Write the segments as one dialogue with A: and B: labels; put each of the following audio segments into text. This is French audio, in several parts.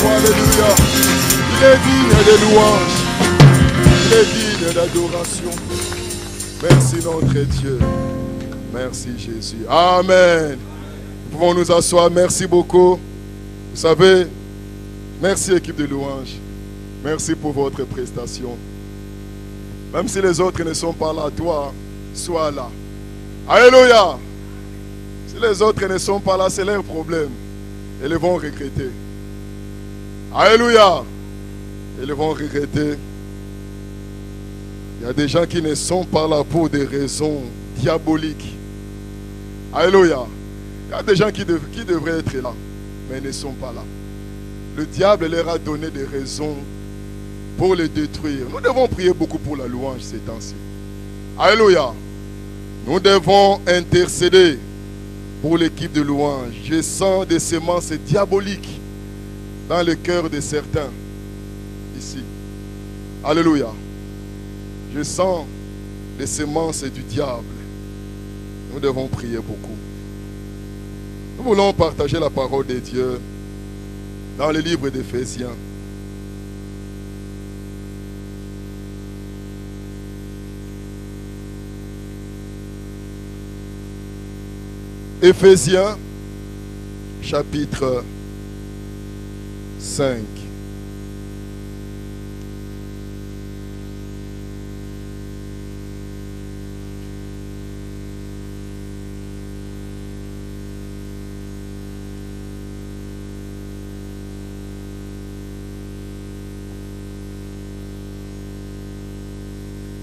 A: Alléluia. Il est digne de louange. Il est digne d'adoration. Merci notre Dieu. Merci Jésus. Amen. Nous pouvons nous asseoir. Merci beaucoup. Vous savez, merci équipe de louange. Merci pour votre prestation. Même si les autres ne sont pas là, toi, sois là. Alléluia. Si les autres ne sont pas là, c'est leur problème. Ils vont regretter. Alléluia. Ils vont regretter. Il y a des gens qui ne sont pas là pour des raisons diaboliques. Alléluia. Il y a des gens qui devraient être là, mais ils ne sont pas là. Le diable leur a donné des raisons pour les détruire. Nous devons prier beaucoup pour la louange ces temps-ci. Alléluia. Nous devons intercéder pour l'équipe de louange. Je sens des semences diaboliques dans le cœur de certains ici. Alléluia. Je sens les semences du diable. Nous devons prier beaucoup. Nous voulons partager la parole de Dieu dans le livre d'Éphésiens. Éphésiens, chapitre 5.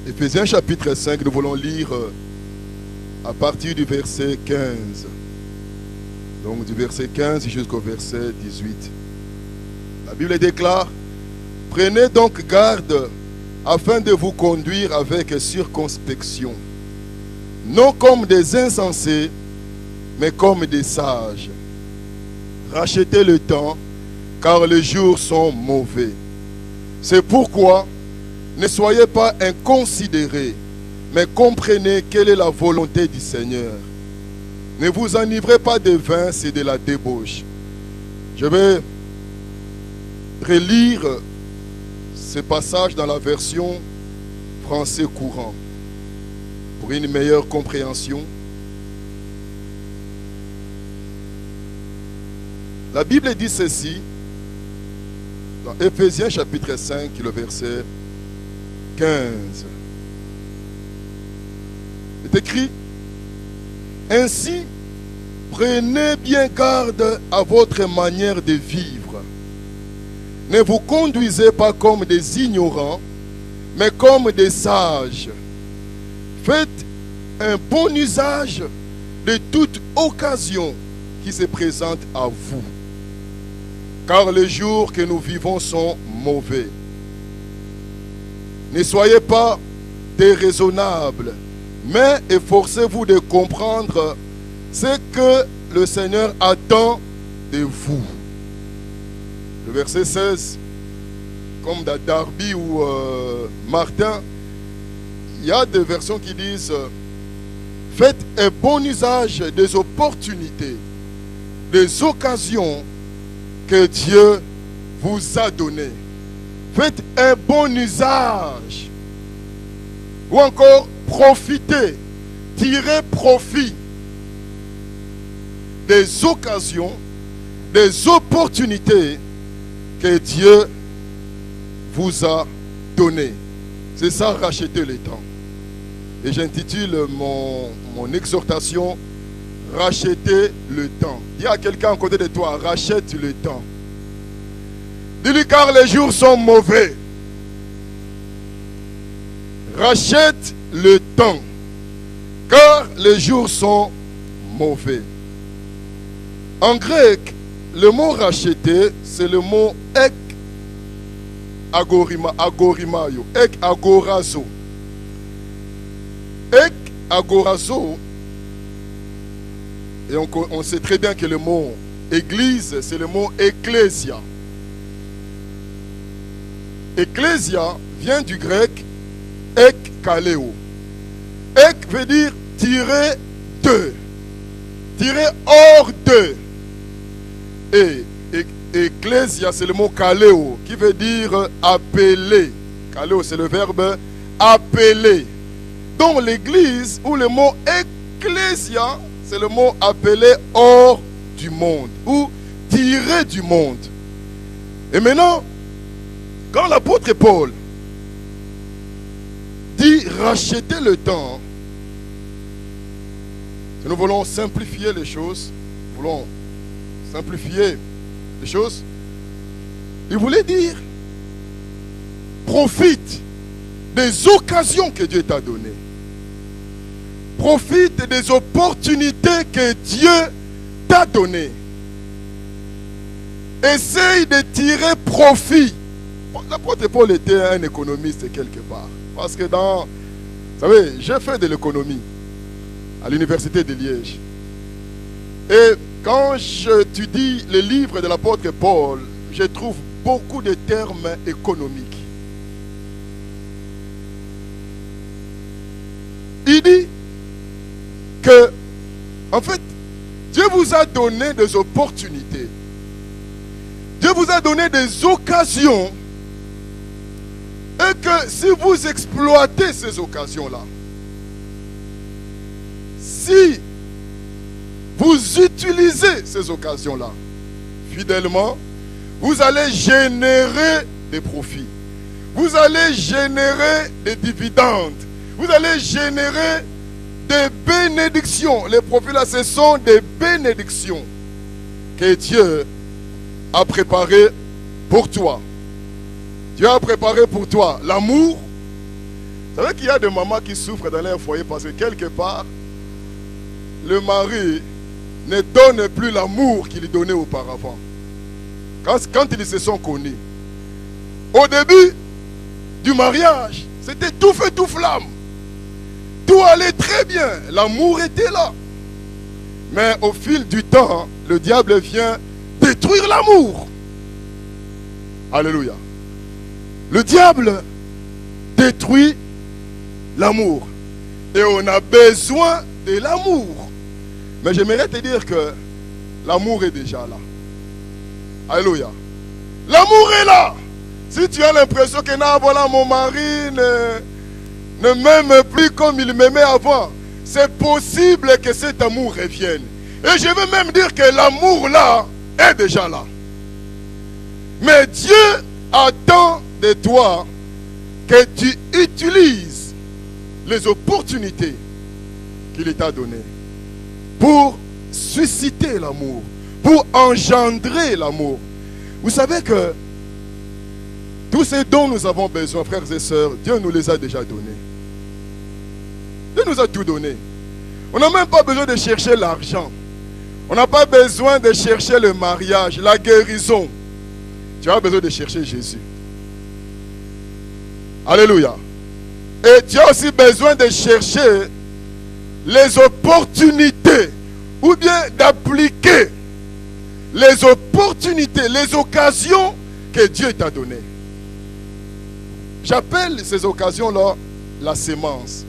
A: Éphésiens chapitre 5, nous voulons lire à partir du verset 15. Donc du verset 15 jusqu'au verset 18. La Bible déclare: prenez donc garde afin de vous conduire avec circonspection, non comme des insensés, mais comme des sages. Rachetez le temps, car les jours sont mauvais. C'est pourquoi ne soyez pas inconsidérés, mais comprenez quelle est la volonté du Seigneur. Ne vous enivrez pas de vin, c'est de la débauche. Je vais relire ce passage dans la version français courant pour une meilleure compréhension. La Bible dit ceci dans Éphésiens chapitre 5, le verset 15. Il est écrit: ainsi, prenez bien garde à votre manière de vivre. Ne vous conduisez pas comme des ignorants, mais comme des sages. Faites un bon usage de toute occasion qui se présente à vous, car les jours que nous vivons sont mauvais. Ne soyez pas déraisonnables, mais efforcez-vous de comprendre ce que le Seigneur attend de vous. Le verset 16, comme dans Darby ou Martin, il y a des versions qui disent: faites un bon usage des opportunités, des occasions que Dieu vous a données. Faites un bon usage. Ou encore, profitez, tirez profit des occasions, des opportunités que Dieu vous a données. C'est ça, racheter le temps. Et j'intitule mon exhortation: racheter le temps. Dis à quelqu'un à côté de toi: rachète le temps. Dis-lui: car les jours sont mauvais. rachète le temps, car les jours sont mauvais. En grec, le mot racheter, c'est le mot ek agorimayo, ek agorazo. Ek agorazo, et on sait très bien que le mot église, c'est le mot ecclésia. Ecclésia vient du grec ek kaleo. Ek veut dire tirer de, tirer hors de. Et ecclésia, c'est le mot kaleo, qui veut dire appeler. Kaleo, c'est le verbe appeler. Donc l'église, ou le mot ecclésia, c'est le mot appeler hors du monde, ou tirer du monde. Et maintenant, quand l'apôtre Paul dit racheter le temps, si nous voulons simplifier les choses, il voulait dire profite des occasions que Dieu t'a données. Profite des opportunités que Dieu t'a données. Essaye de tirer profit. L'apôtre Paul était un économiste quelque part. Parce que vous savez, j'ai fait de l'économie à l'université de Liège. Et quand j'étudie les livres de l'apôtre Paul, je trouve beaucoup de termes économiques. Il dit que, en fait, Dieu vous a donné des opportunités. Dieu vous a donné des occasions. Et que si vous exploitez ces occasions-là, si vous utilisez ces occasions-là fidèlement, vous allez générer des profits. Vous allez générer des dividendes. Vous allez générer des bénédictions. Les profits là, ce sont des bénédictions que Dieu a préparées pour toi. Dieu a préparé pour toi l'amour. Vous savez qu'il y a des mamans qui souffrent dans leur foyer parce que quelque part, le mari ne donne plus l'amour qu'il donnait auparavant. Quand ils se sont connus. Au début du mariage, c'était tout feu, tout flamme. Tout allait très bien. L'amour était là. Mais au fil du temps, le diable vient détruire l'amour. Alléluia. Le diable détruit l'amour. Et on a besoin de l'amour. Mais j'aimerais te dire que l'amour est déjà là. Alléluia. L'amour est là. Si tu as l'impression que non, voilà, mon mari ne m'aime plus comme il m'aimait avant, c'est possible que cet amour revienne. Et je veux même dire que l'amour là est déjà là. Mais Dieu attend de toi que tu utilises les opportunités qu'il t'a données pour susciter l'amour, pour engendrer l'amour. Vous savez que tous ces dont nous avons besoin, frères et sœurs, Dieu nous les a déjà donnés. Dieu nous a tout donné. On n'a même pas besoin de chercher l'argent. On n'a pas besoin de chercher le mariage, la guérison. Tu as besoin de chercher Jésus. Alléluia. Et tu as aussi besoin de chercher les opportunités ou bien d'appliquer les opportunités, les occasions que Dieu t'a données. J'appelle ces occasions-là la sémence.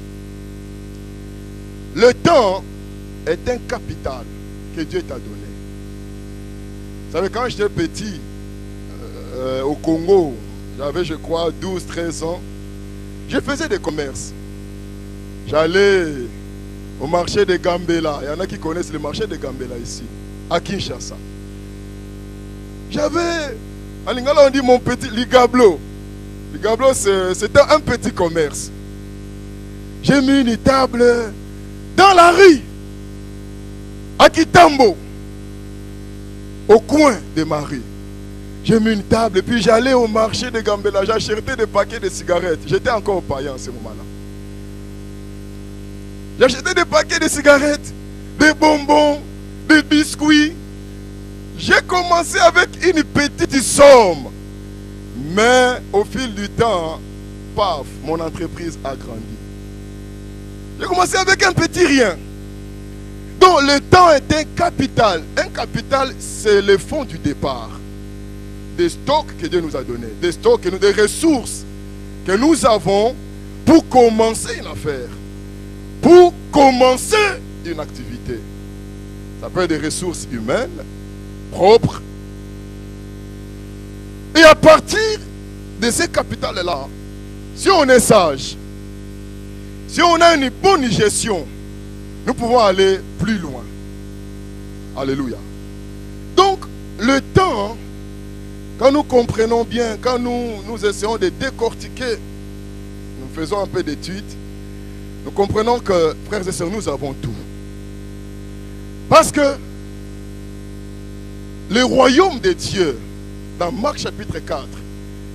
A: Le temps est un capital que Dieu t'a donné. Vous savez, quand j'étais petit, au Congo, j'avais, je crois, 12-13 ans, je faisais des commerces. J'allais au marché de Gambela. Il y en a qui connaissent le marché de Gambela ici, à Kinshasa. J'avais, en lingala on dit mon petit ligablo. Ligablo, c'était un petit commerce. J'ai mis une table dans la rue, à Kitambo, au coin de ma rue. J'ai mis une table et puis j'allais au marché de Gambela. J'achetais des paquets de cigarettes. J'étais encore au païen à ce moment-là. J'achetais des paquets de cigarettes, des bonbons, des biscuits. J'ai commencé avec une petite somme. Mais au fil du temps, paf, mon entreprise a grandi. J'ai commencé avec un petit rien. Donc le temps est un capital. Un capital, c'est le fonds du départ. Des stocks que Dieu nous a donnés. Des stocks, des ressources que nous avons pour commencer une affaire. Pour commencer une activité. Ça peut être des ressources humaines, propres. Et à partir de ces capitales-là, si on est sage, si on a une bonne gestion, nous pouvons aller plus loin. Alléluia. Donc, le temps, quand nous comprenons bien, quand nous essayons de décortiquer, nous faisons un peu d'études, nous comprenons que, frères et sœurs, nous avons tout. Parce que le royaume de Dieu, dans Marc chapitre 4,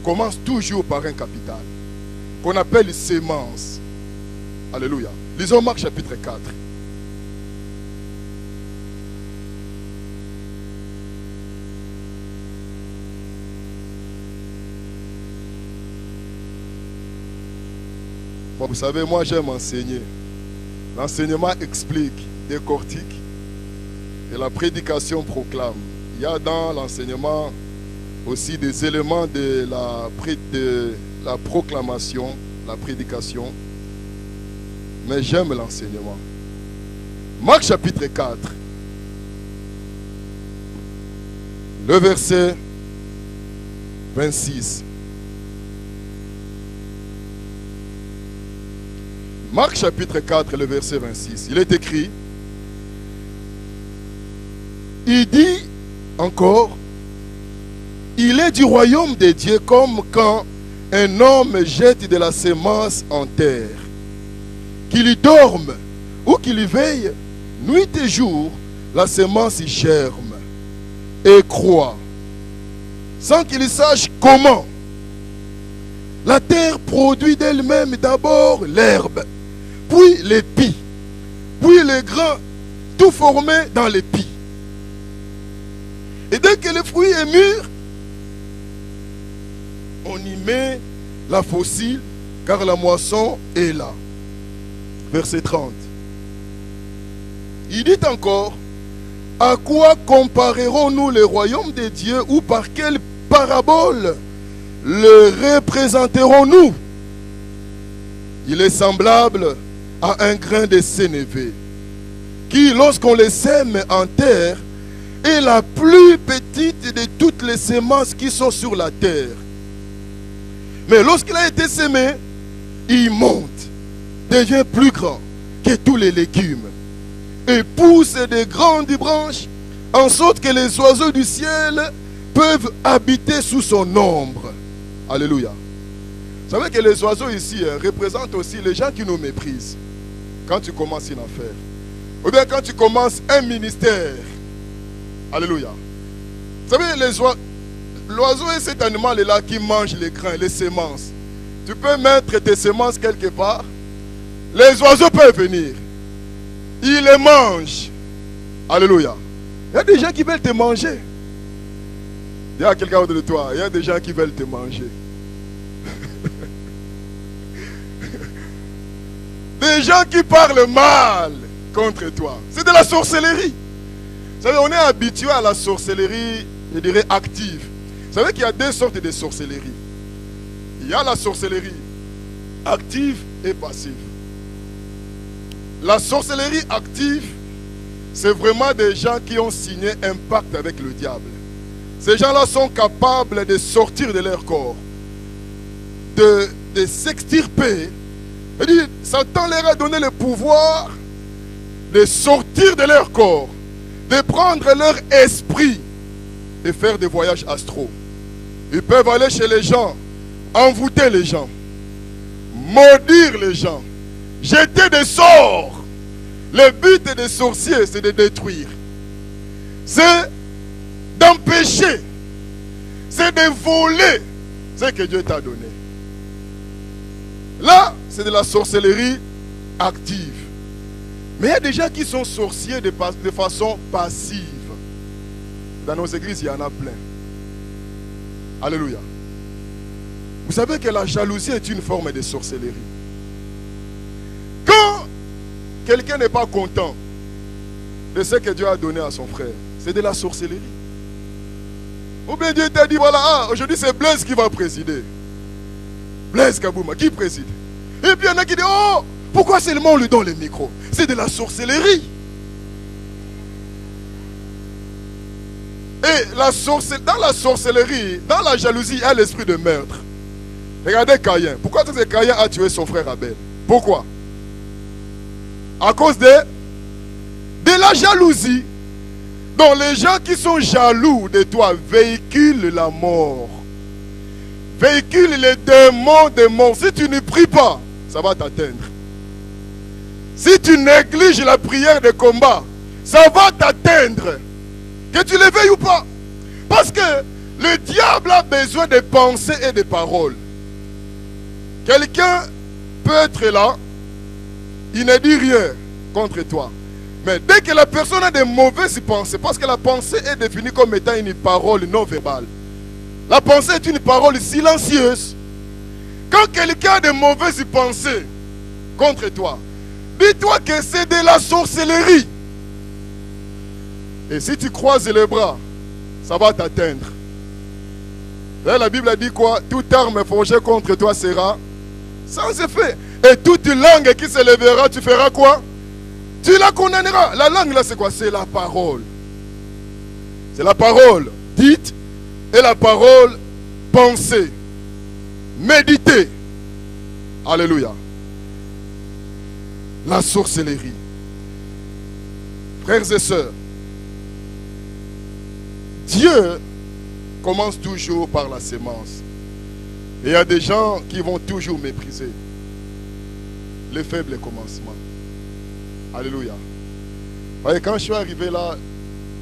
A: commence toujours par un capital, qu'on appelle sémence. Alléluia. Lisons Marc chapitre 4. Bon, vous savez, moi j'aime enseigner. L'enseignement explique, décortique, et la prédication proclame. Il y a dans l'enseignement aussi des éléments de la proclamation, la prédication. Mais j'aime l'enseignement. Marc chapitre 4, le verset 26. Marc chapitre 4, le verset 26. Il est écrit, il dit encore, il est du royaume de Dieu comme quand un homme jette de la sémence en terre. Qu'il y dorme ou qu'il y veille, nuit et jour, la sémence y germe et croît, sans qu'il sache comment. La terre produit d'elle-même d'abord l'herbe, puis l'épi, puis les grains, tout formé dans l'épi. Et dès que le fruit est mûr, on y met la faucille, car la moisson est là. Verset 30. Il dit encore, à quoi comparerons-nous le royaume de Dieu ou par quelle parabole le représenterons-nous? Il est semblable à un grain de sénévé qui, lorsqu'on le sème en terre, est la plus petite de toutes les semences qui sont sur la terre. Mais lorsqu'il a été sémé, il monte, devient plus grand que tous les légumes et pousse des grandes branches en sorte que les oiseaux du ciel peuvent habiter sous son ombre. Alléluia. Vous savez que les oiseaux ici représentent aussi les gens qui nous méprisent quand tu commences une affaire. Ou bien quand tu commences un ministère. Alléluia. Vous savez, l'oiseau est cet animal-là qui mange les grains, les semences. Tu peux mettre tes semences quelque part. Les oiseaux peuvent venir. Ils les mangent. Alléluia. Il y a des gens qui veulent te manger. Il y a quelqu'un autour de toi. Il y a des gens qui veulent te manger. Des gens qui parlent mal contre toi. C'est de la sorcellerie. Vous savez, on est habitué à la sorcellerie, je dirais, active. Vous savez qu'il y a deux sortes de sorcellerie. Il y a la sorcellerie active et passive. La sorcellerie active, c'est vraiment des gens qui ont signé un pacte avec le diable. Ces gens-là sont capables de sortir de leur corps, de s'extirper. Satan leur a donné le pouvoir de sortir de leur corps, de prendre leur esprit et faire des voyages astraux. Ils peuvent aller chez les gens, envoûter les gens, maudire les gens, jeter des sorts. Le but des sorciers, c'est de détruire. C'est d'empêcher. C'est de voler ce que Dieu t'a donné. Là, c'est de la sorcellerie active. Mais il y a des gens qui sont sorciers de façon passive. Dans nos églises, il y en a plein. Alléluia. Vous savez que la jalousie est une forme de sorcellerie. Quand quelqu'un n'est pas content de ce que Dieu a donné à son frère, c'est de la sorcellerie. Ou bien Dieu t'a dit, voilà, aujourd'hui c'est Blaise qui va présider. Blaise Kabouma, qui préside? Et puis il y en a qui disent, oh, pourquoi seulement on lui donne le micro? C'est de la sorcellerie. Et dans la sorcellerie, dans la jalousie, il y a l'esprit de meurtre. Regardez Caïn. Pourquoi est-ce que Caïn a tué son frère Abel? Pourquoi? À cause de la jalousie. Donc les gens qui sont jaloux de toi véhiculent la mort. Véhiculent les démons des morts. Si tu ne pries pas, ça va t'atteindre. Si tu négliges la prière de combat, ça va t'atteindre. Que tu le veuilles ou pas. Parce que le diable a besoin de pensées et de paroles. Quelqu'un peut être là, il ne dit rien contre toi. Mais dès que la personne a de mauvaises pensées, parce que la pensée est définie comme étant une parole non verbale. La pensée est une parole silencieuse. Quand quelqu'un a de mauvaises pensées contre toi, dis-toi que c'est de la sorcellerie. Et si tu croises les bras, ça va t'atteindre. La Bible a dit quoi? Toute arme forgée contre toi sera sans effet. Et toute langue qui se lèvera, tu feras quoi? Tu la condamneras. La langue là c'est quoi? C'est la parole. C'est la parole dite et la parole pensée. Méditée. Alléluia. La sorcellerie. Frères et sœurs, Dieu commence toujours par la sémence. Et il y a des gens qui vont toujours mépriser les faibles commencements. Alléluia. Voyez, quand je suis arrivé là,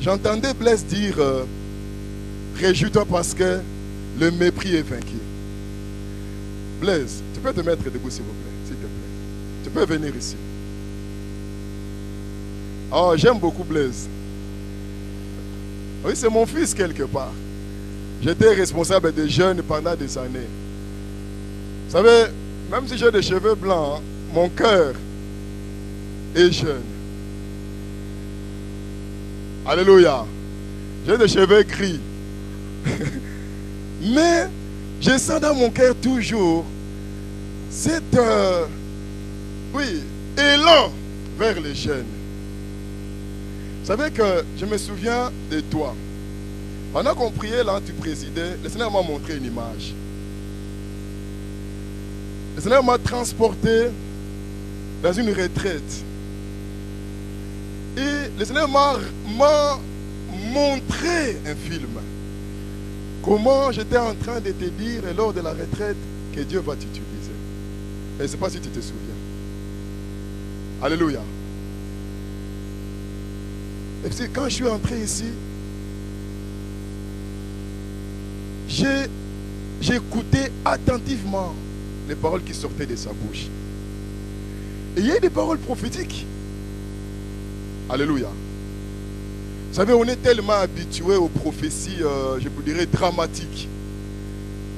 A: j'entendais Blaise dire réjouis-toi parce que le mépris est vaincu. Blaise, tu peux te mettre debout s'il vous plaît, s'il te plaît. Tu peux venir ici. Oh, j'aime beaucoup Blaise. Oui, c'est mon fils quelque part. J'étais responsable des jeunes pendant des années. Vous savez, même si j'ai des cheveux blancs, mon cœur est jeune. Alléluia. J'ai des cheveux gris. Mais je sens dans mon cœur toujours cet élan vers les jeunes. Vous savez que je me souviens de toi. Pendant qu'on priait là, tu présidais, le Seigneur m'a montré une image. Le Seigneur m'a transporté dans une retraite. Et le Seigneur m'a montré un film. Comment j'étais en train de te dire lors de la retraite que Dieu va t'utiliser. Je ne sais pas si tu te souviens. Alléluia. Et puis quand je suis entré ici, j'ai écouté attentivement les paroles qui sortaient de sa bouche. Et il y a des paroles prophétiques. Alléluia. Vous savez, on est tellement habitué aux prophéties, je vous dirais, dramatiques.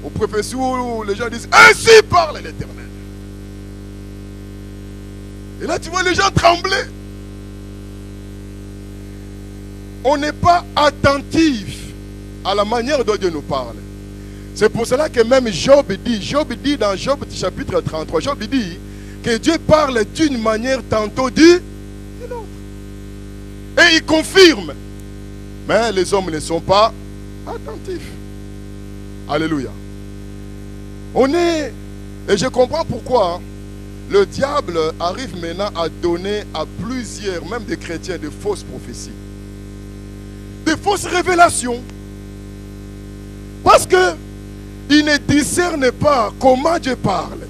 A: Aux prophéties où les gens disent « Ainsi parle l'Éternel ». Et là, tu vois les gens trembler. On n'est pas attentif à la manière dont Dieu nous parle. C'est pour cela que même Job dit dans Job chapitre 33, Job dit que Dieu parle d'une manière tantôt d'une autre. Et il confirme. Mais les hommes ne sont pas attentifs. Alléluia. Et je comprends pourquoi le diable arrive maintenant à donner à plusieurs, même des chrétiens, de fausses prophéties. Des fausses révélations. Parce qu'ils ne discernent pas comment Dieu parle.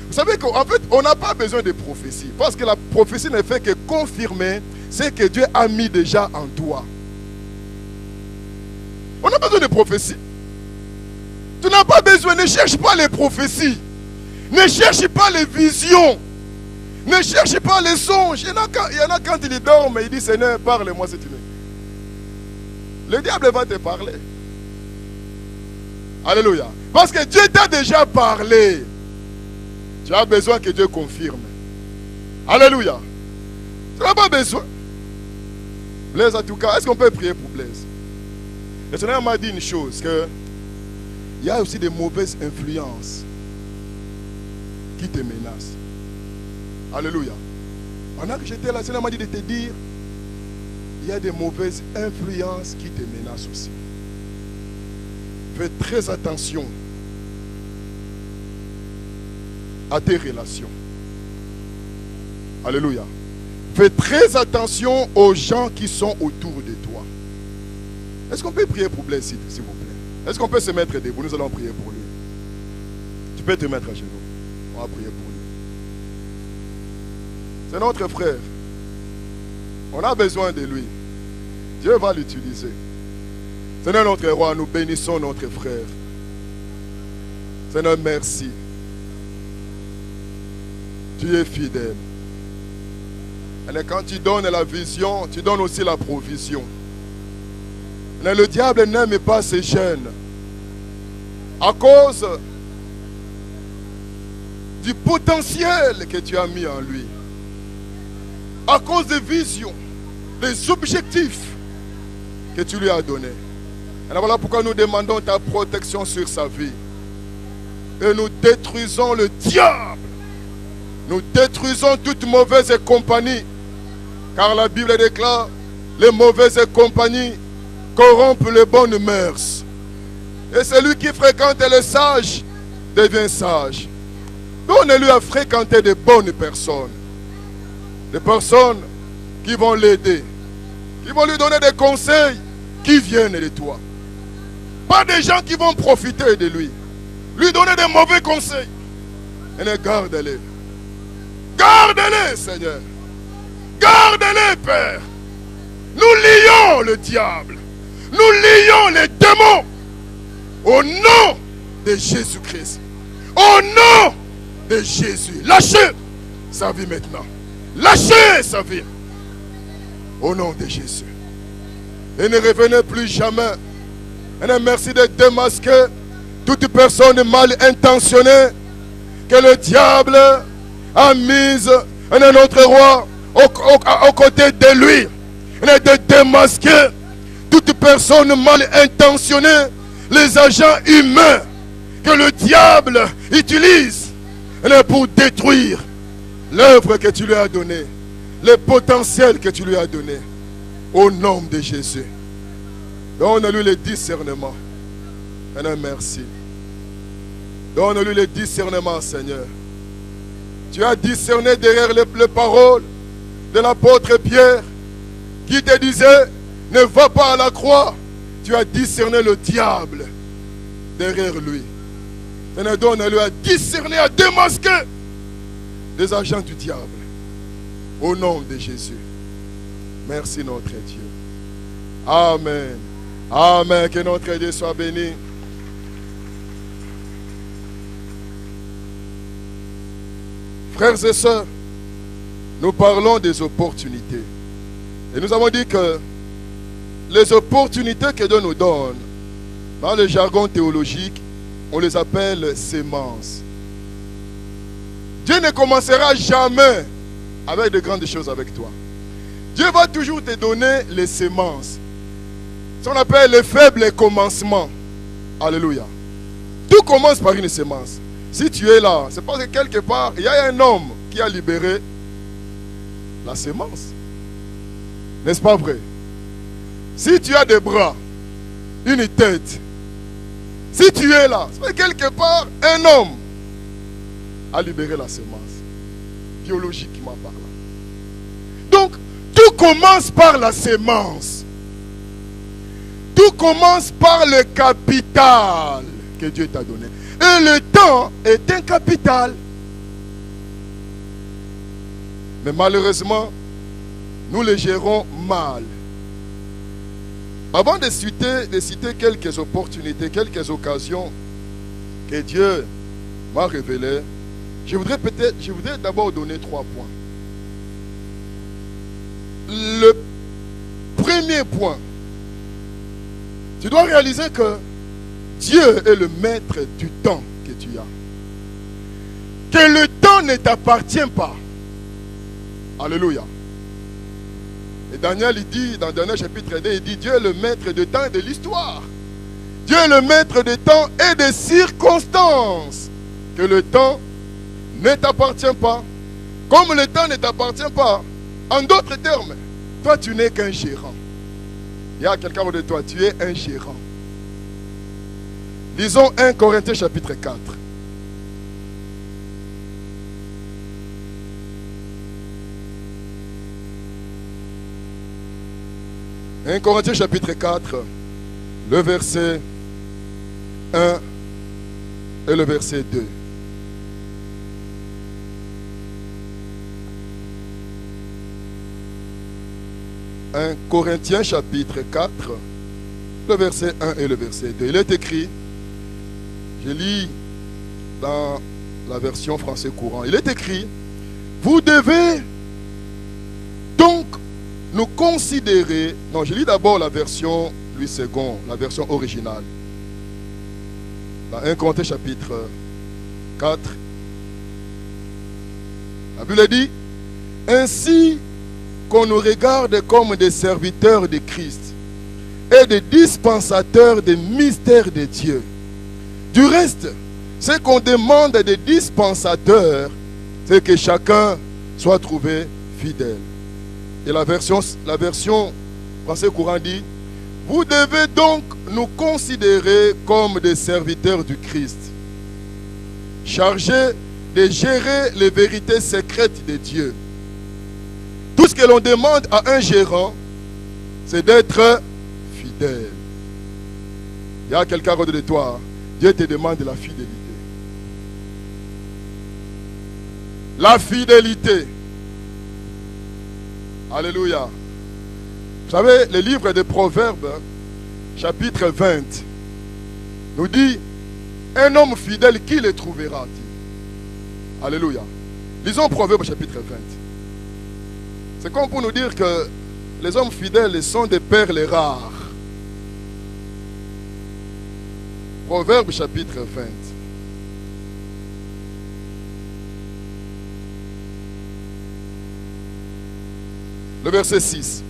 A: Vous savez qu'en fait, on n'a pas besoin de prophétie. Parce que la prophétie ne fait que confirmer ce que Dieu a mis déjà en toi. On n'a pas besoin de prophétie. Tu n'as pas besoin, ne cherche pas les prophéties. Ne cherche pas les visions. Ne cherchez pas les songes. Il y en a quand il dort, mais il dit Seigneur, parle-moi cette nuit. Le diable va te parler. Alléluia. Parce que Dieu t'a déjà parlé. Tu as besoin que Dieu confirme. Alléluia. Tu n'as pas besoin. Blaise, en tout cas, est-ce qu'on peut prier pour Blaise? Le Seigneur m'a dit une chose, que il y a aussi des mauvaises influences qui te menacent. Alléluia. Pendant que j'étais là, le Seigneur m'a dit de te dire, il y a des mauvaises influences qui te menacent aussi. Fais très attention à tes relations. Alléluia. Fais très attention aux gens qui sont autour de toi. Est-ce qu'on peut prier pour Blaise, s'il vous plaît? Est-ce qu'on peut se mettre debout? Nous allons prier pour lui. Tu peux te mettre à genoux. On va prier pour lui. C'est notre frère. On a besoin de lui. Dieu va l'utiliser. Seigneur notre roi, nous bénissons notre frère. Seigneur, merci. Tu es fidèle. Et quand tu donnes la vision, tu donnes aussi la provision. Et le diable n'aime pas ces jeunes. À cause du potentiel que tu as mis en lui. À cause des visions, des objectifs que tu lui as donnés. Et voilà pourquoi nous demandons ta protection sur sa vie. Et nous détruisons le diable. Nous détruisons toute mauvaise compagnie. Car la Bible déclare, les mauvaises compagnies corrompent les bonnes mœurs. Et celui qui fréquente les sages devient sage. Donne-lui à fréquenter de bonnes personnes. Des personnes qui vont l'aider. Qui vont lui donner des conseils qui viennent de toi. Pas des gens qui vont profiter de lui. Lui donner des mauvais conseils. Et garde-les. Garde-les, Seigneur. Garde-les, Père. Nous lions le diable. Nous lions les démons. Au nom de Jésus-Christ. Au nom de Jésus. Lâchez sa vie maintenant. Lâchez sa vie. Au nom de Jésus. Et ne revenez plus jamais. Et merci de démasquer toute personne mal intentionnée que le diable a mise à notre roi aux côtés de lui. Et de démasquer toute personne mal intentionnée, les agents humains que le diable utilise pour détruire l'œuvre que tu lui as donnée, le potentiel que tu lui as donné. Au nom de Jésus. Donne-lui le discernement. Seigneur, merci. Donne-lui le discernement, Seigneur. Tu as discerné derrière les paroles de l'apôtre Pierre qui te disait, ne va pas à la croix. Tu as discerné le diable derrière lui. Seigneur, donne-lui à discerner, à démasquer les agents du diable. Au nom de Jésus. Merci notre Dieu. Amen. Amen. Que notre Dieu soit béni. Frères et sœurs, nous parlons des opportunités. Et nous avons dit que les opportunités que Dieu nous donne, dans le jargon théologique, on les appelle sémences. Dieu ne commencera jamais avec de grandes choses avec toi. Dieu va toujours te donner les semences. Ce qu'on appelle les faibles commencements. Alléluia. Tout commence par une semence. Si tu es là, c'est parce que quelque part, il y a un homme qui a libéré la semence. N'est-ce pas vrai? Si tu as des bras, une tête, si tu es là, c'est parce que quelque part, un homme a libéré la semence. Biologiquement parlant. Donc, tout commence par la semence. Tout commence par le capital que Dieu t'a donné. Et le temps est un capital. Mais malheureusement, nous le gérons mal. Avant de citer quelques opportunités, quelques occasions que Dieu m'a révélées, Je voudrais d'abord donner 3 points. Le premier point, tu dois réaliser que Dieu est le maître du temps que tu as. Que le temps ne t'appartient pas. Alléluia. Et Daniel, il dit, dans Daniel chapitre 2, il dit, Dieu est le maître du temps et de l'histoire. Dieu est le maître du temps et des circonstances. Que le temps ne t'appartient pas. Comme le temps ne t'appartient pas, en d'autres termes, toi tu n'es qu'un gérant. Il y a quelqu'un de toi, tu es un gérant. Lisons 1 Corinthiens chapitre 4. 1 Corinthiens chapitre 4, le verset 1 et le verset 2. 1 Corinthiens chapitre 4, le verset 1 et le verset 2. Il est écrit, je lis dans la version français courant, il est écrit, vous devez donc nous considérer, non, je lis d'abord la version Louis II, la version originale. Dans 1 Corinthiens chapitre 4, la Bible dit, ainsi qu'on nous regarde comme des serviteurs de Christ et des dispensateurs des mystères de Dieu. Du reste, ce qu'on demande des dispensateurs, c'est que chacun soit trouvé fidèle. Et la version français courant dit, vous devez donc nous considérer comme des serviteurs du Christ, chargés de gérer les vérités secrètes de Dieu. Tout ce que l'on demande à un gérant, c'est d'être fidèle. Il y a quelqu'un autour de toi, Dieu te demande la fidélité. La fidélité. Alléluia. Vous savez, le livre des Proverbes, chapitre 20, nous dit, un homme fidèle, qui le trouvera-t-il? Alléluia. Lisons Proverbes, chapitre 20. C'est comme pour nous dire que les hommes fidèles sont des perles rares. Proverbes, chapitre 20. Le verset 6.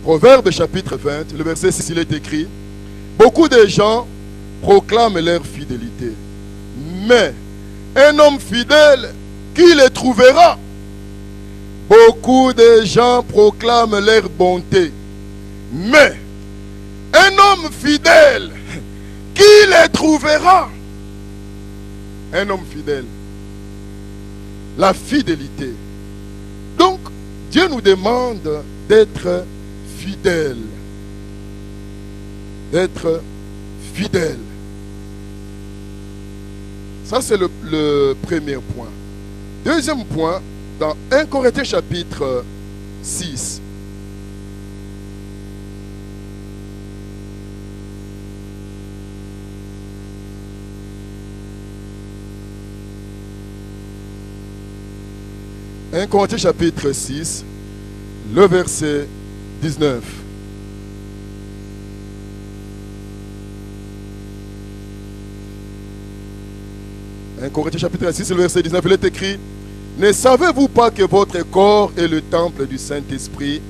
A: Proverbe chapitre 20, le verset 6, il est écrit, beaucoup de gens proclament leur fidélité, mais un homme fidèle, qui le trouvera? Beaucoup de gens proclament leur bonté, mais un homme fidèle, qui le trouvera? Un homme fidèle. La fidélité. Donc, Dieu nous demande d'être fidèle. D'être fidèle. Ça, c'est le premier point. Deuxième point, dans 1 Corinthiens chapitre 6. « 1 Corinthiens chapitre 6, le verset 19. « 1 Corinthiens chapitre 6, le verset 19, il est écrit, « Ne savez-vous pas que votre corps est le temple du Saint-Esprit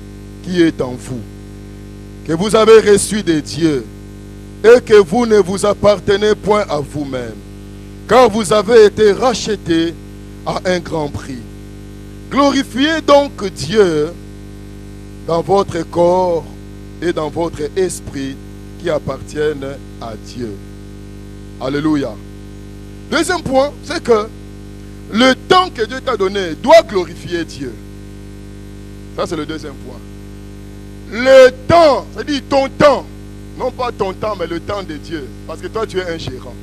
A: qui est en vous, que vous avez reçu de Dieu, et que vous ne vous appartenez point à vous-même, car vous avez été rachetés à un grand prix. Glorifiez donc Dieu dans votre corps et dans votre esprit qui appartiennent à Dieu. » Alléluia. Deuxième point, c'est que le temps que Dieu t'a donné doit glorifier Dieu. Ça, c'est le deuxième point. Le temps, c'est-à-dire ton temps, non pas ton temps, mais le temps de Dieu, parce que toi, tu es un gérant.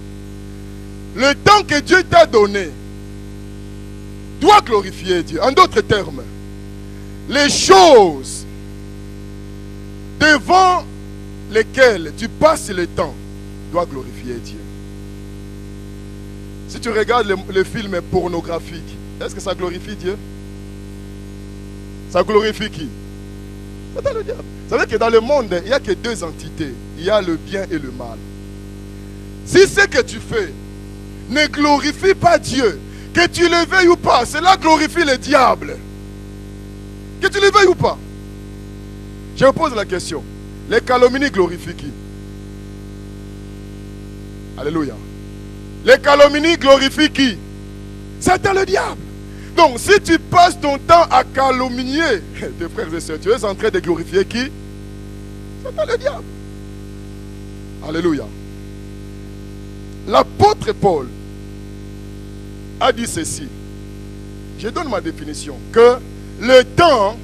A: Le temps que Dieu t'a donné doit glorifier Dieu. En d'autres termes, les choses devant lesquels tu passes le temps doit glorifier Dieu. Si tu regardes les films pornographiques, est-ce que ça glorifie Dieu? Ça glorifie qui? C'est le diable. Vous savez que dans le monde, il n'y a que deux entités. Il y a le bien et le mal. Si ce que tu fais ne glorifie pas Dieu, que tu le veuilles ou pas, cela glorifie le diable. Que tu le veuilles ou pas. Je vous pose la question. Les calomnies glorifient qui? Alléluia. Les calomnies glorifient qui? Satan le diable. Donc si tu passes ton temps à calomnier tes frères et sœurs, tu es en train de glorifier qui? Satan le diable. Alléluia. L'apôtre Paul a dit ceci. Je donne ma définition. Que le temps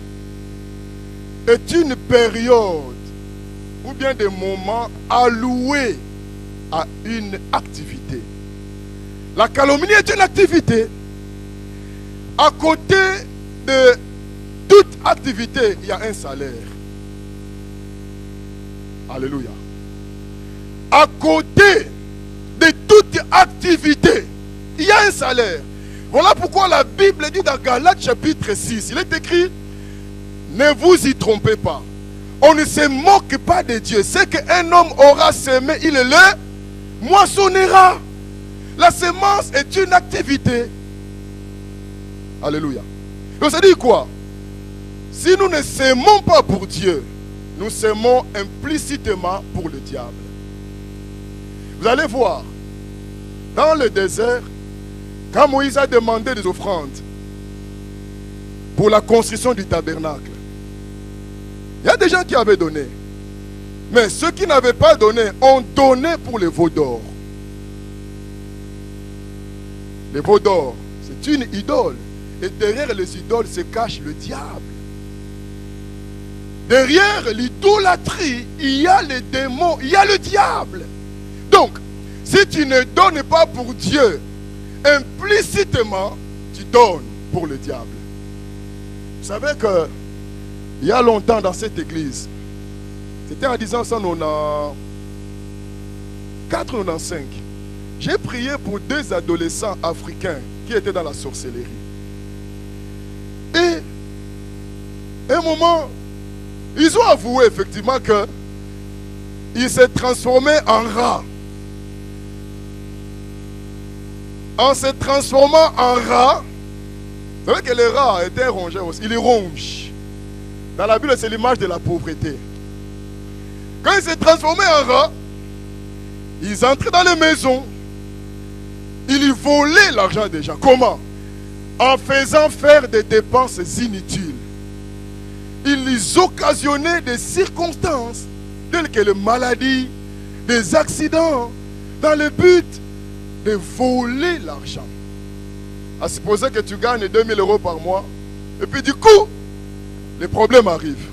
A: est une période ou bien des moments alloués à une activité. La calomnie est une activité. À côté de toute activité, il y a un salaire. Alléluia. À côté de toute activité, il y a un salaire. Voilà pourquoi la Bible dit dans Galates chapitre 6, il est écrit, ne vous y trompez pas. On ne se moque pas de Dieu. Ce qu'un homme aura semé, il le moissonnera. La semence est une activité. Alléluia. Donc ça dit quoi? Si nous ne s'aimons pas pour Dieu, nous s'aimons implicitement pour le diable. Vous allez voir, dans le désert, quand Moïse a demandé des offrandes pour la construction du tabernacle, il y a des gens qui avaient donné. Mais ceux qui n'avaient pas donné ont donné pour les veaux d'or. Les veaux d'or, c'est une idole. Et derrière les idoles se cache le diable. Derrière l'idolâtrie, il y a les démons, il y a le diable. Donc, si tu ne donnes pas pour Dieu, implicitement, tu donnes pour le diable. Vous savez que il y a longtemps dans cette église, c'était en 1994-95, j'ai prié pour deux adolescents africains qui étaient dans la sorcellerie. Et à un moment, ils ont avoué effectivement qu'ils s'est transformé en rat. En se transformant en rat, vous savez que les rats étaient rongés aussi. Ils rongent. Dans la Bible, c'est l'image de la pauvreté. Quand ils s'est transformé en rat, ils entraient dans les maisons. Ils y volaient l'argent des gens. Comment? En faisant faire des dépenses inutiles. Ils occasionnaient des circonstances telles que les maladies, des accidents, dans le but de voler l'argent. À supposer que tu gagnes 2000 € par mois, et puis du coup, les problèmes arrivent.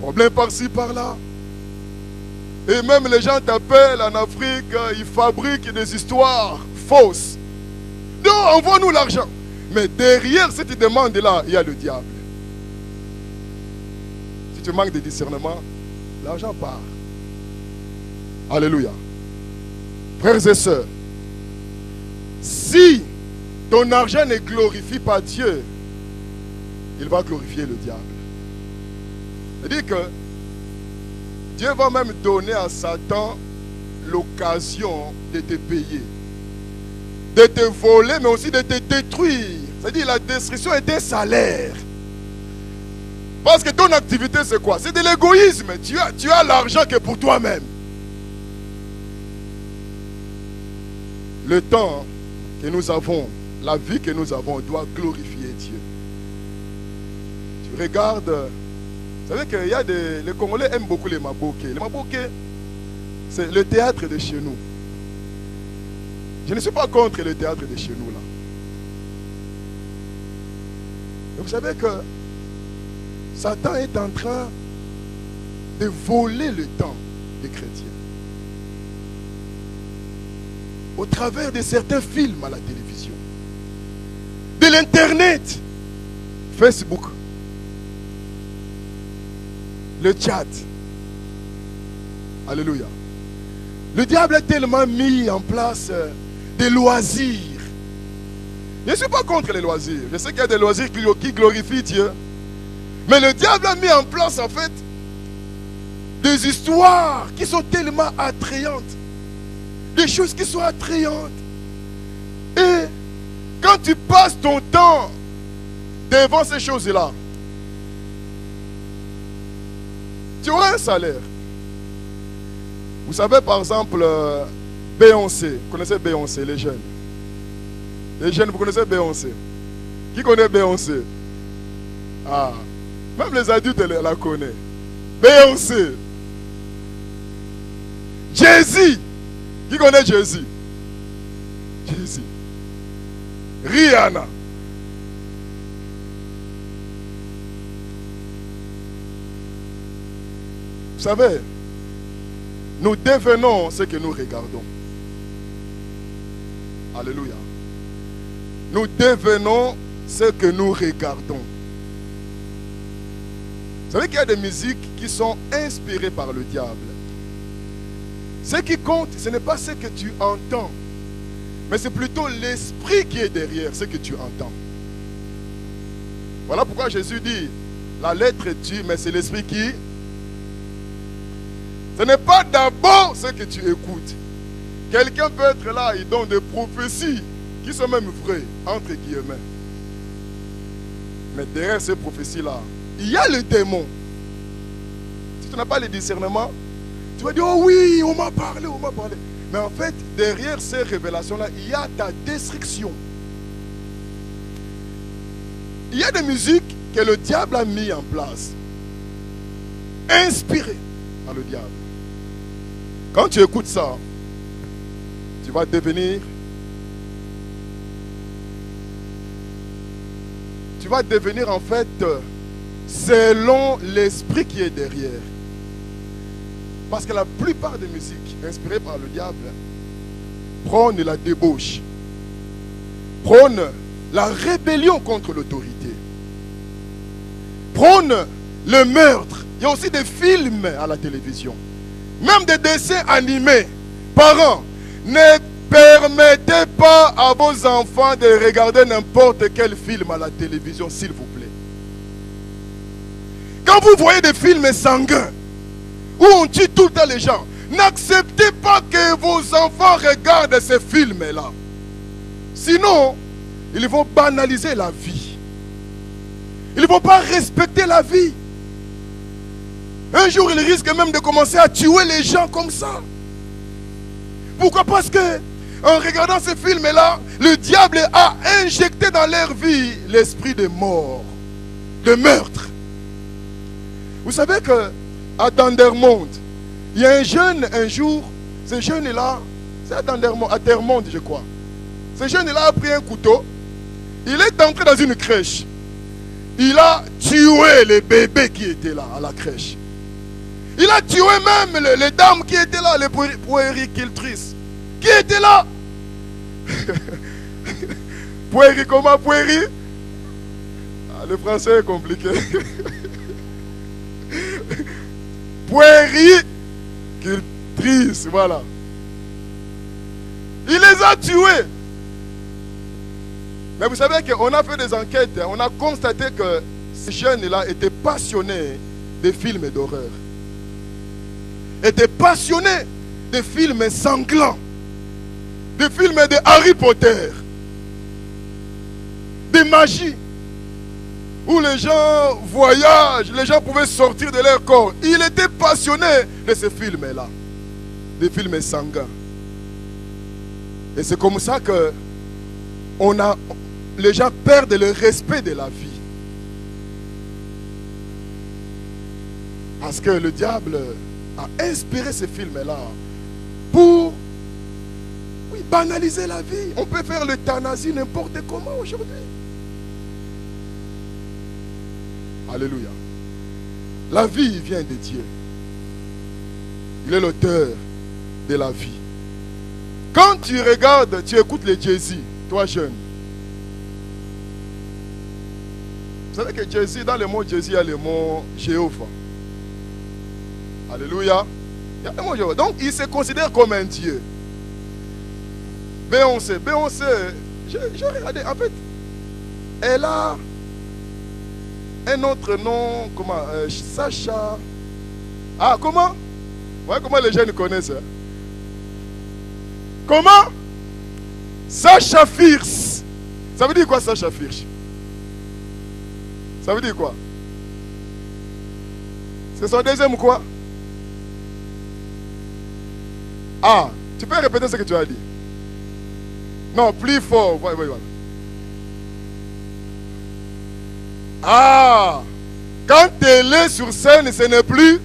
A: Problèmes par-ci, par-là. Et même les gens t'appellent en Afrique, ils fabriquent des histoires fausses. Donc, envoie-nous l'argent. Mais derrière cette demande-là, il y a le diable. Si tu manques de discernement, l'argent part. Alléluia. Frères et sœurs, si ton argent ne glorifie pas Dieu, il va glorifier le diable. C'est-à-dire que Dieu va même donner à Satan l'occasion de te payer, de te voler, mais aussi de te détruire. C'est-à-dire la destruction est un salaire. Parce que ton activité, c'est quoi? C'est de l'égoïsme. Tu as l'argent que pour toi-même. Le temps que nous avons, la vie que nous avons, doit glorifier Dieu. Tu regardes, vous savez qu'il y a les Congolais aiment beaucoup les maboké. Les maboké, c'est le théâtre de chez nous. Je ne suis pas contre le théâtre de chez nous là. Mais vous savez que Satan est en train de voler le temps des chrétiens. Au travers de certains films à la télévision, de l'internet, Facebook, le chat, Alléluia. Le diable a tellement mis en place des loisirs. Je ne suis pas contre les loisirs. Je sais qu'il y a des loisirs qui glorifient Dieu. Mais le diable a mis en place en fait des histoires qui sont tellement attrayantes. Des choses qui sont attrayantes. Et quand tu passes ton temps devant ces choses-là, tu auras un salaire. Vous savez par exemple, Beyoncé. Vous connaissez Beyoncé, les jeunes? Les jeunes, vous connaissez Beyoncé? Qui connaît Beyoncé? Ah, même les adultes la connaissent. Beyoncé. Jay-Z. Qui connaît Jay-Z? Jay-Z. Rihanna. Vous savez, nous devenons ce que nous regardons. Alléluia. Nous devenons ce que nous regardons. Vous savez qu'il y a des musiques qui sont inspirées par le diable. Ce qui compte, ce n'est pas ce que tu entends, mais c'est plutôt l'esprit qui est derrière ce que tu entends. Voilà pourquoi Jésus dit, la lettre tue, mais c'est l'esprit qui... Ce n'est pas d'abord ce que tu écoutes. Quelqu'un peut être là, il donne des prophéties qui sont même vraies, entre guillemets. Mais derrière ces prophéties-là, il y a le démon. Si tu n'as pas le discernement, tu vas dire, oh oui, on m'a parlé, on m'a parlé. Mais en fait, derrière ces révélations-là, il y a ta destruction. Il y a des musiques que le diable a mis en place, inspirées par le diable. Quand tu écoutes ça, tu vas devenir en fait selon l'esprit qui est derrière. Parce que la plupart des musiques inspirées par le diable prônent la débauche, prônent la rébellion contre l'autorité, prônent le meurtre. Il y a aussi des films à la télévision, même des dessins animés. Parents, ne permettez pas à vos enfants de regarder n'importe quel film à la télévision, s'il vous plaît. Quand vous voyez des films sanguins, où on tue tout le temps les gens, n'acceptez pas que vos enfants regardent ces films-là. Sinon, ils vont banaliser la vie. Ils ne vont pas respecter la vie. Un jour, ils risquent même de commencer à tuer les gens comme ça. Pourquoi? Parce que en regardant ces films-là, le diable a injecté dans leur vie l'esprit de mort, de meurtre. Vous savez que à Dendermonde, il y a un jeune un jour, ce jeune-là, c'est à Dendermonde, à Termonde je crois. Ce jeune-là a pris un couteau, il est entré dans une crèche. Il a tué les bébés qui étaient là à la crèche. Il a tué même les dames qui étaient là, les puéricultrices, qui étaient là. Comment puéri? Ah, le français est compliqué. Puéricultrices, voilà. Il les a tués. Mais vous savez qu'on a fait des enquêtes, on a constaté que ces jeunes-là étaient passionnés des films d'horreur. Étaient passionnés des films sanglants, des films de Harry Potter, des magies, où les gens voyagent, les gens pouvaient sortir de leur corps. Il était passionné de ces films-là, des films sanguins. Et c'est comme ça que les gens perdent le respect de la vie. Parce que le diable a inspiré ces films-là pour banaliser la vie. On peut faire l'euthanasie n'importe comment aujourd'hui. Alléluia. La vie vient de Dieu. Il est l'auteur de la vie. Quand tu regardes, tu écoutes les Jay-Z, toi jeune. Vous savez que Jay-Z, dans le mot Jay-Z, il y a le mot Jéhovah. Alléluia. Donc, il se considère comme un Dieu. Beyoncé, j'ai regardé, en fait, elle a un autre nom, comment, Sacha. Ah, comment? Ouais, comment les jeunes connaissent ça? Comment? Sacha Fierce. Ça veut dire quoi, Sacha Fierce? Ça veut dire quoi? C'est son deuxième quoi? Ah, tu peux répéter ce que tu as dit? Non, plus fort. Voilà. Ah, quand elle est sur scène, ce n'est plus.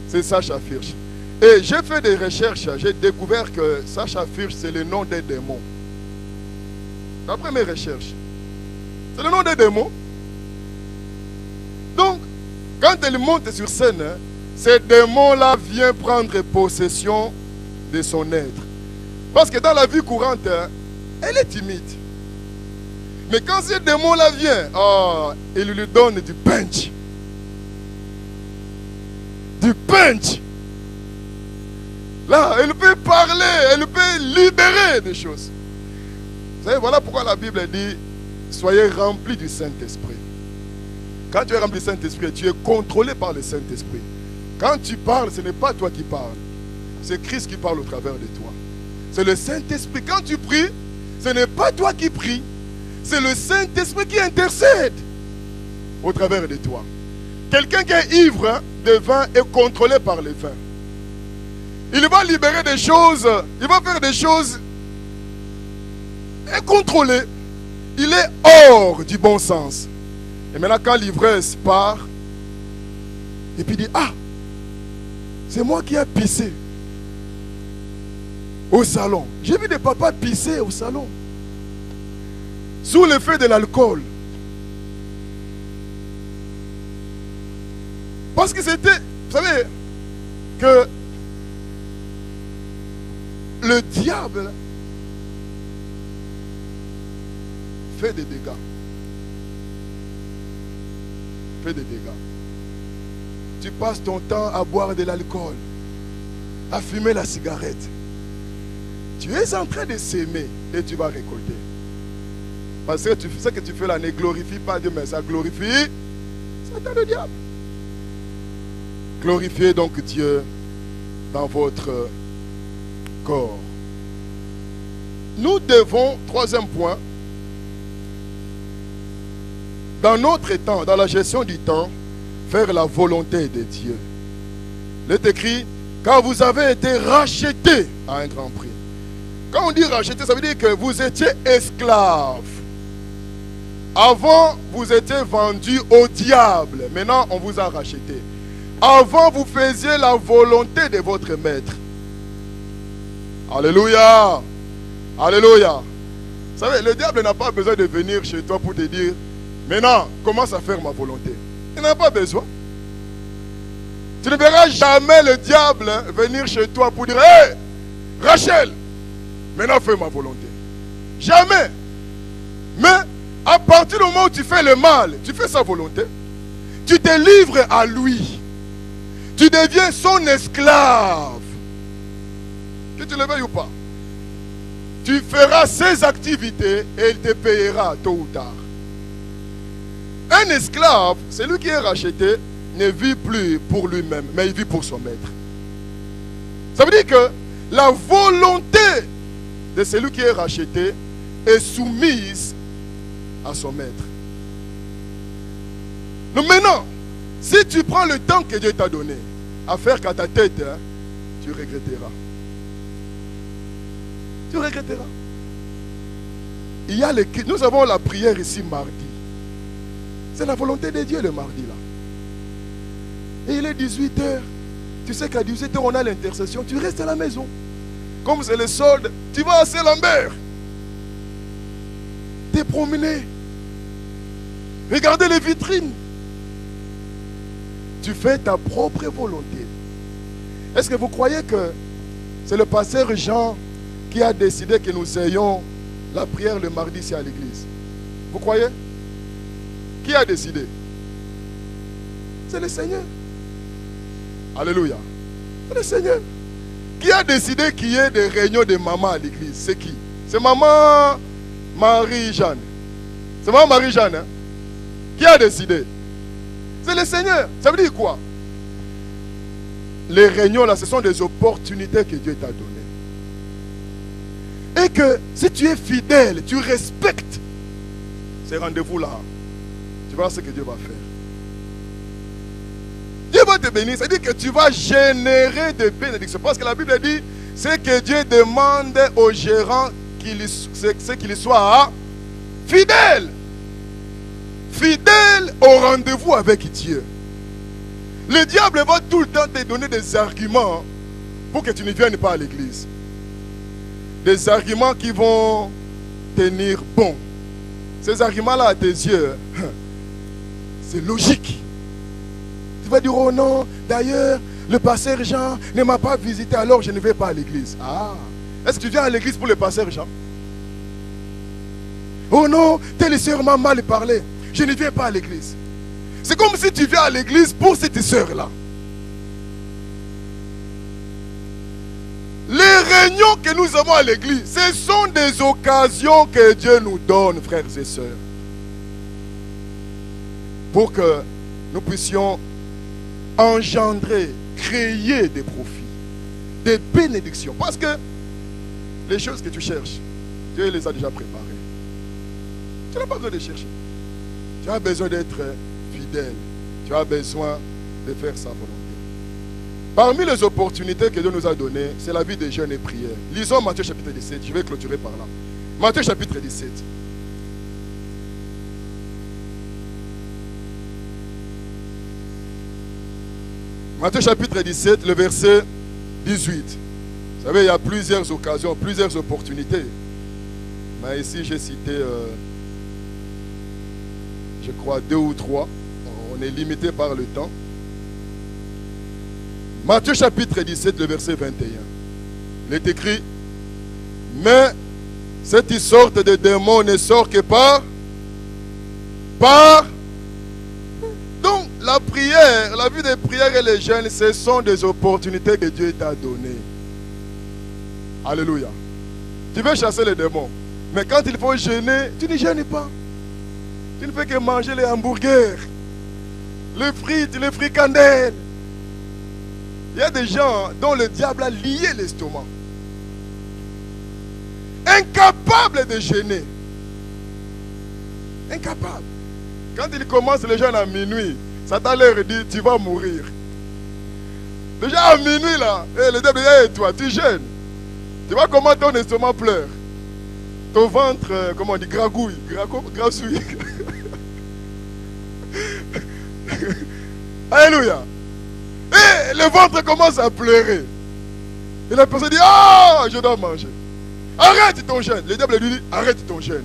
A: C'est Sacha Fierce. Et j'ai fait des recherches, j'ai découvert que Sacha Fierce, c'est le nom des démons. D'après mes recherches, c'est le nom des démons. Donc, quand elle monte sur scène, ces démons-là viennent prendre possession de son être. Parce que dans la vie courante, elle est timide. Mais quand ces démons-là viennent, il lui donne du punch. Du punch. Là, elle peut parler, elle peut libérer des choses. Vous savez, voilà pourquoi la Bible dit, soyez remplis du Saint-Esprit. Quand tu es rempli du Saint-Esprit, tu es contrôlé par le Saint-Esprit. Quand tu parles, ce n'est pas toi qui parles. C'est Christ qui parle au travers de toi. C'est le Saint-Esprit. Quand tu pries, ce n'est pas toi qui pries. C'est le Saint-Esprit qui intercède au travers de toi. Quelqu'un qui est ivre de vin est contrôlé par le vin. Il va libérer des choses. Il va faire des choses incontrôlées. Il est hors du bon sens. Et maintenant, quand l'ivresse part, et puis il dit, ah, c'est moi qui ai pissé au salon. J'ai vu des papas pisser au salon. Sous l'effet de l'alcool. Parce que c'était, vous savez, que le diable fait des dégâts. Fait des dégâts. Tu passes ton temps à boire de l'alcool, à fumer la cigarette. Tu es en train de s'aimer et tu vas récolter. Parce que ce que tu fais là ne glorifie pas Dieu, mais ça glorifie Satan, le diable. Glorifiez donc Dieu dans votre corps. Nous devons, troisième point, dans notre temps, dans la gestion du temps, faire la volonté de Dieu. Il est écrit, car vous avez été rachetés à un grand prix. Quand on dit racheter, ça veut dire que vous étiez esclaves. Avant, vous étiez vendus au diable. Maintenant, on vous a racheté. Avant, vous faisiez la volonté de votre maître. Alléluia. Alléluia. Vous savez, le diable n'a pas besoin de venir chez toi pour te dire, maintenant, commence à faire ma volonté. Il n'a pas besoin. Tu ne verras jamais le diable venir chez toi pour dire, hé, Rachel, maintenant fais ma volonté. Jamais. Mais à partir du moment où tu fais le mal, tu fais sa volonté, tu te livres à lui. Tu deviens son esclave. Que tu le veuilles ou pas. Tu feras ses activités et il te payera tôt ou tard. Un esclave, celui qui est racheté, ne vit plus pour lui-même, mais il vit pour son maître. Ça veut dire que la volonté de celui qui est racheté est soumise à son maître. Donc maintenant, si tu prends le temps que Dieu t'a donné à faire qu'à ta tête, tu regretteras. Tu regretteras. Il y a nous avons la prière ici mardi. C'est la volonté de Dieu le mardi là. Et il est 18h. Tu sais qu'à 18h on a l'intercession. Tu restes à la maison. Comme c'est le solde, tu vas à Saint-Lambert. T'es promené. Regardez les vitrines. Tu fais ta propre volonté. Est-ce que vous croyez que c'est le pasteur Jean qui a décidé que nous ayons la prière le mardi ici à l'église? Vous croyez? Qui a décidé? C'est le Seigneur. Alléluia. C'est le Seigneur. Qui a décidé qu'il y ait des réunions de mamans à l'église? C'est qui? C'est maman Marie-Jeanne. C'est maman Marie-Jeanne. Hein? Qui a décidé? C'est le Seigneur. Ça veut dire quoi? Les réunions là, ce sont des opportunités que Dieu t'a données. Et que si tu es fidèle, tu respectes ces rendez-vous-là, tu vas voir ce que Dieu va faire. Dieu va te bénir, c'est-à-dire que tu vas générer des bénédictions. Parce que la Bible dit, c'est que Dieu demande aux gérants qu'il soit fidèle. Fidèle au rendez-vous avec Dieu. Le diable va tout le temps te donner des arguments pour que tu ne viennes pas à l'église. Des arguments qui vont tenir bon. Ces arguments-là, à tes yeux, c'est logique. Tu vas dire, oh non, d'ailleurs, le pasteur Jean ne m'a pas visité, alors je ne vais pas à l'église. Ah, est-ce que tu viens à l'église pour le pasteur Jean? Oh non, telle sœur m'a mal parlé, je ne viens pas à l'église. C'est comme si tu viens à l'église pour cette sœur-là. Les réunions que nous avons à l'église, ce sont des occasions que Dieu nous donne, frères et sœurs, pour que nous puissions engendrer, créer des profits, des bénédictions. Parce que les choses que tu cherches, Dieu les a déjà préparées. Tu n'as pas besoin de chercher. Tu as besoin d'être fidèle. Tu as besoin de faire sa volonté. Parmi les opportunités que Dieu nous a données, c'est la vie des jeûnes et prières. Lisons Matthieu chapitre 17. Je vais clôturer par là. Matthieu chapitre 17. Matthieu chapitre 17, le verset 18. Vous savez, il y a plusieurs occasions, plusieurs opportunités. Mais ici, j'ai cité, je crois, 2 ou 3. On est limité par le temps. Matthieu chapitre 17, le verset 21. Il est écrit, mais cette sorte de démon ne sort que par. Donc, la prière, la vie des prières et les jeûnes, ce sont des opportunités que Dieu t'a données. Alléluia. Tu veux chasser les démons. Mais quand il faut jeûner, tu ne jeûnes pas. Tu ne fais que manger les hamburgers, les frites, les fricandelles. Il y a des gens dont le diable a lié l'estomac. Incapables de jeûner. Incapables. Quand il commence le jeûne à minuit, Satan leur dit, tu vas mourir. Déjà à minuit là, le diable dit, hey, toi, tu jeûnes. Tu vois comment ton estomac pleure. Ton ventre, comment on dit, gragouille, grassouille. Alléluia. Et le ventre commence à pleurer. Et la personne dit, ah, je dois manger. Arrête ton jeûne. Le diable lui dit, arrête ton jeûne.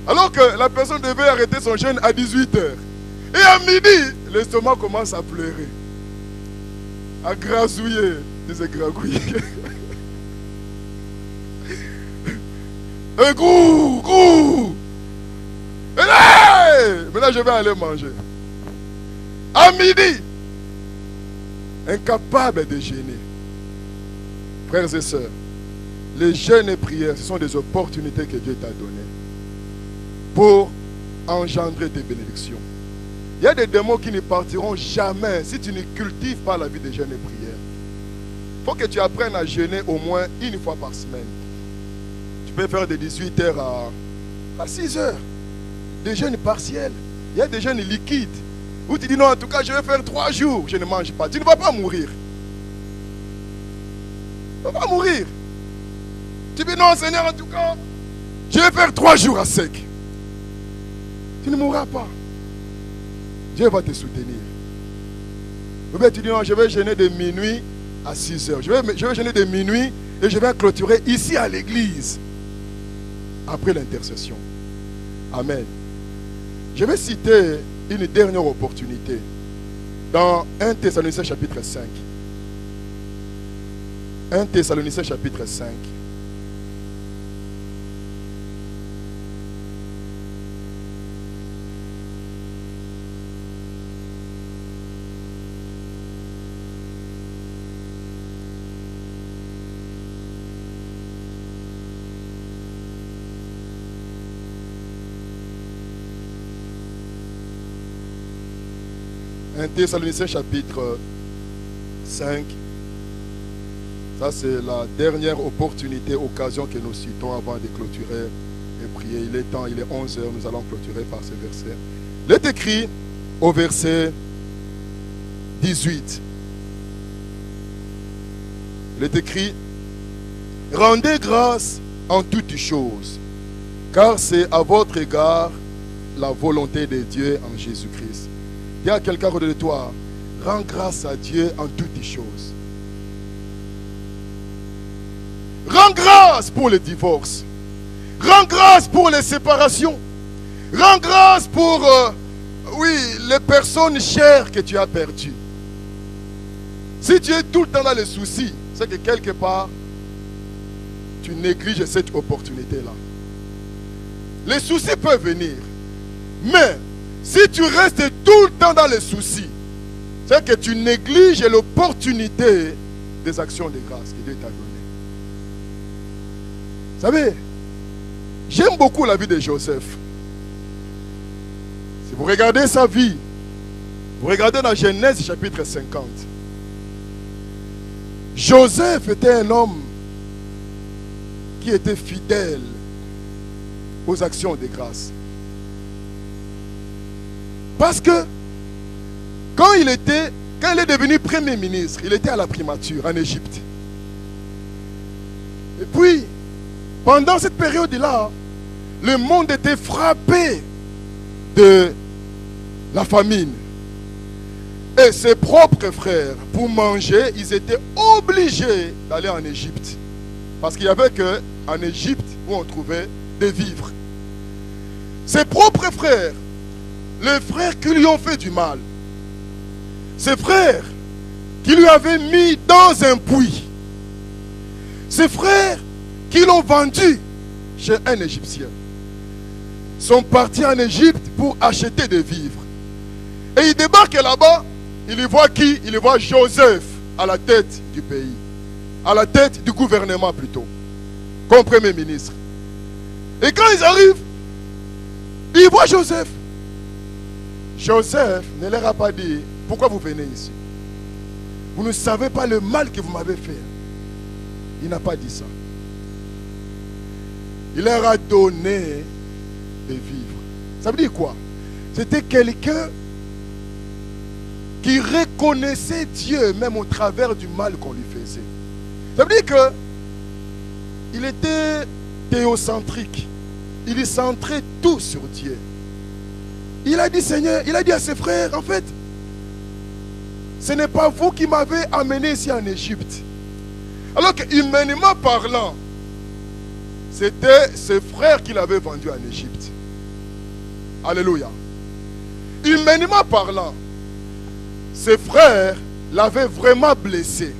A: Alors que la personne devait arrêter son jeûne à 18h. Et à midi, l'estomac commence à pleurer. À grasouiller, disait gragouiller. Et grou. Et là, maintenant je vais aller manger. À midi, incapable de jeûner. Frères et sœurs, les jeûnes et prières, ce sont des opportunités que Dieu t'a données pour engendrer des bénédictions. Il y a des démons qui ne partiront jamais si tu ne cultives pas la vie des jeûnes et prières. Il faut que tu apprennes à jeûner au moins une fois par semaine. Tu peux faire de 18h à 6h. Des jeûnes partiels. Il y a des jeûnes liquides. Où tu dis non, en tout cas, je vais faire 3 jours, je ne mange pas. Tu ne vas pas mourir. Tu ne vas pas mourir. Tu dis non, Seigneur, en tout cas, je vais faire 3 jours à sec. Tu ne mourras pas. Dieu va te soutenir. Ou bien tu dis non, je vais jeûner de minuit à 6h. Je vais jeûner de minuit et je vais clôturer ici à l'église. Après l'intercession. Amen. Je vais citer une dernière opportunité dans 1 Thessaloniciens chapitre 5. 1 Thessaloniciens chapitre 5. 1 Thessaloniciens chapitre 5. Ça, c'est la dernière opportunité, occasion que nous citons avant de clôturer et prier. Il est temps, il est 11 h, nous allons clôturer par ce verset. Il est écrit au verset 18. Il est écrit: rendez grâce en toutes choses, car c'est à votre égard la volonté de Dieu en Jésus-Christ. Dis à quelqu'un de toi: rends grâce à Dieu en toutes choses. Rends grâce pour le divorce. Rends grâce pour les séparations. Rends grâce pour, les personnes chères que tu as perdues. Si tu es tout le temps dans les soucis, c'est que quelque part, tu négliges cette opportunité-là. Les soucis peuvent venir. Mais, si tu restes tout le temps dans les soucis, c'est que tu négliges l'opportunité des actions de grâce que Dieu t'a données. Vous savez, j'aime beaucoup la vie de Joseph. Si vous regardez sa vie, vous regardez dans Genèse chapitre 50. Joseph était un homme qui était fidèle aux actions de grâce. Parce que quand il est devenu premier ministre, il était à la primature en Égypte. Et puis, pendant cette période-là, le monde était frappé de la famine. Et ses propres frères, pour manger, ils étaient obligés d'aller en Égypte. Parce qu'il n'y avait qu'en Égypte où on trouvait des vivres. Ses propres frères, les frères qui lui ont fait du mal, ses frères qui lui avaient mis dans un puits, ses frères qui l'ont vendu chez un Égyptien, sont partis en Égypte pour acheter des vivres. Et ils débarquent là-bas, ils y voient qui? Ils y voient Joseph à la tête du pays, à la tête du gouvernement plutôt, comme premier ministre. Et quand ils arrivent, ils voient Joseph. Joseph ne leur a pas dit: pourquoi vous venez ici? Vous ne savez pas le mal que vous m'avez fait. Il n'a pas dit ça. Il leur a donné des vivres. Ça veut dire quoi? C'était quelqu'un qui reconnaissait Dieu même au travers du mal qu'on lui faisait. Ça veut dire que il était théocentrique. Il centrait tout sur Dieu. Il a dit: Seigneur, il a dit à ses frères, en fait, ce n'est pas vous qui m'avez amené ici en Égypte. Alors que, humainement parlant, c'était ses frères qui l'avaient vendu en Égypte. Alléluia. Humainement parlant, ses frères l'avaient vraiment blessé.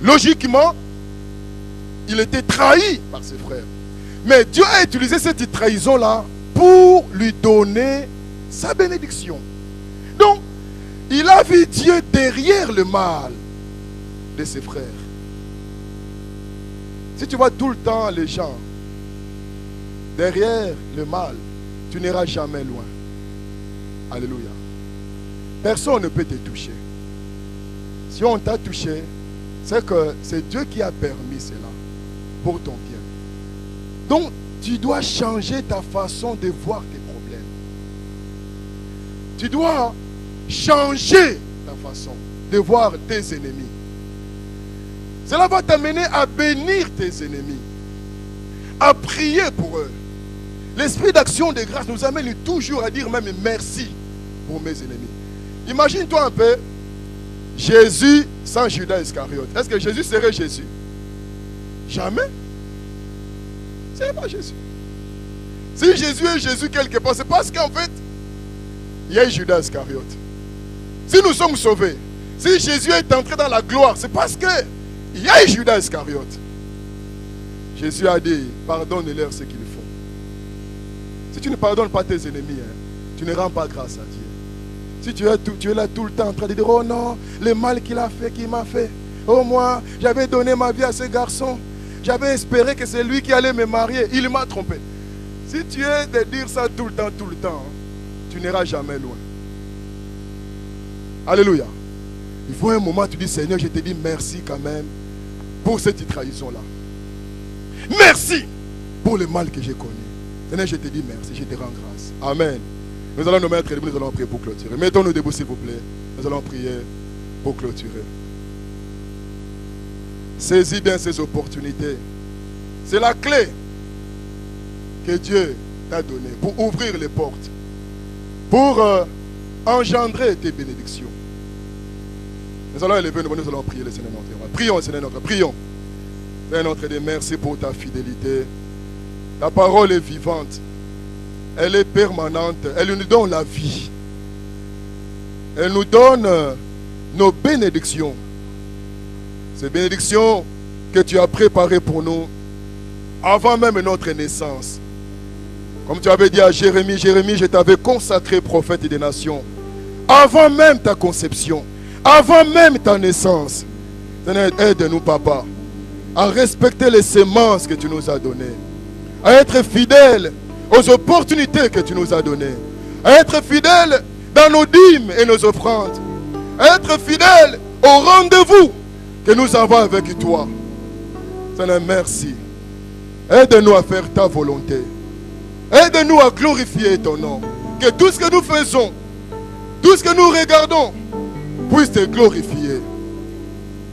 A: Logiquement, il était trahi par ses frères. Mais Dieu a utilisé cette trahison-là pour lui donner sa bénédiction. Donc, il a vu Dieu derrière le mal de ses frères. Si tu vois tout le temps les gens derrière le mal, tu n'iras jamais loin. Alléluia. Personne ne peut te toucher. Si on t'a touché, c'est que c'est Dieu qui a permis cela pour ton bien. Donc, tu dois changer ta façon de voir tes problèmes. Tu dois changer ta façon de voir tes ennemis. Cela va t'amener à bénir tes ennemis, à prier pour eux. L'esprit d'action de grâce nous amène toujours à dire même merci pour mes ennemis. Imagine-toi un peu Jésus sans Judas Iscariote. Est-ce que Jésus serait Jésus? Jamais. Ce n'est pas Jésus. Si Jésus est Jésus quelque part, c'est parce qu'en fait, il y a Judas Iscariote. Si nous sommes sauvés, si Jésus est entré dans la gloire, c'est parce qu'il y a Judas Iscariote. Jésus a dit: pardonne-leur ce qu'ils font. Si tu ne pardonnes pas tes ennemis, tu ne rends pas grâce à Dieu. Si tu es là tout le temps en train de dire: oh non, le mal qu'il a fait, qu'il m'a fait. Oh moi, j'avais donné ma vie à ce garçon. J'avais espéré que c'est lui qui allait me marier. Il m'a trompé. Si tu es de dire ça tout le temps, tu n'iras jamais loin. Alléluia. Il faut un moment, tu dis, Seigneur, je te dis merci quand même pour cette trahison-là. Merci pour le mal que j'ai connu. Seigneur, je te dis merci, je te rends grâce. Amen. Nous allons nous mettre debout, nous allons prier pour clôturer. Mettons-nous debout, s'il vous plaît. Nous allons prier pour clôturer. Saisis bien ces opportunités. C'est la clé que Dieu t'a donnée pour ouvrir les portes, pour engendrer tes bénédictions. Nous allons élever, nous allons prier le Seigneur notre Dieu. Prions, Seigneur notre Dieu, prions. Seigneur notre Dieu, merci pour ta fidélité. Ta parole est vivante. Elle est permanente. Elle nous donne la vie. Elle nous donne nos bénédictions. Ces bénédictions que tu as préparées pour nous avant même notre naissance. Comme tu avais dit à Jérémie, Jérémie, je t'avais consacré prophète des nations. Avant même ta conception. Avant même ta naissance. Seigneur, aide-nous, Papa, à respecter les semences que tu nous as données. À être fidèles aux opportunités que tu nous as données. À être fidèles dans nos dîmes et nos offrandes. À être fidèles au rendez-vous que nous avons avec toi. Seigneur, merci. Aide-nous à faire ta volonté. Aide-nous à glorifier ton nom. Que tout ce que nous faisons, tout ce que nous regardons, puisse te glorifier.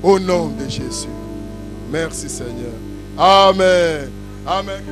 A: Au nom de Jésus. Merci Seigneur. Amen. Amen.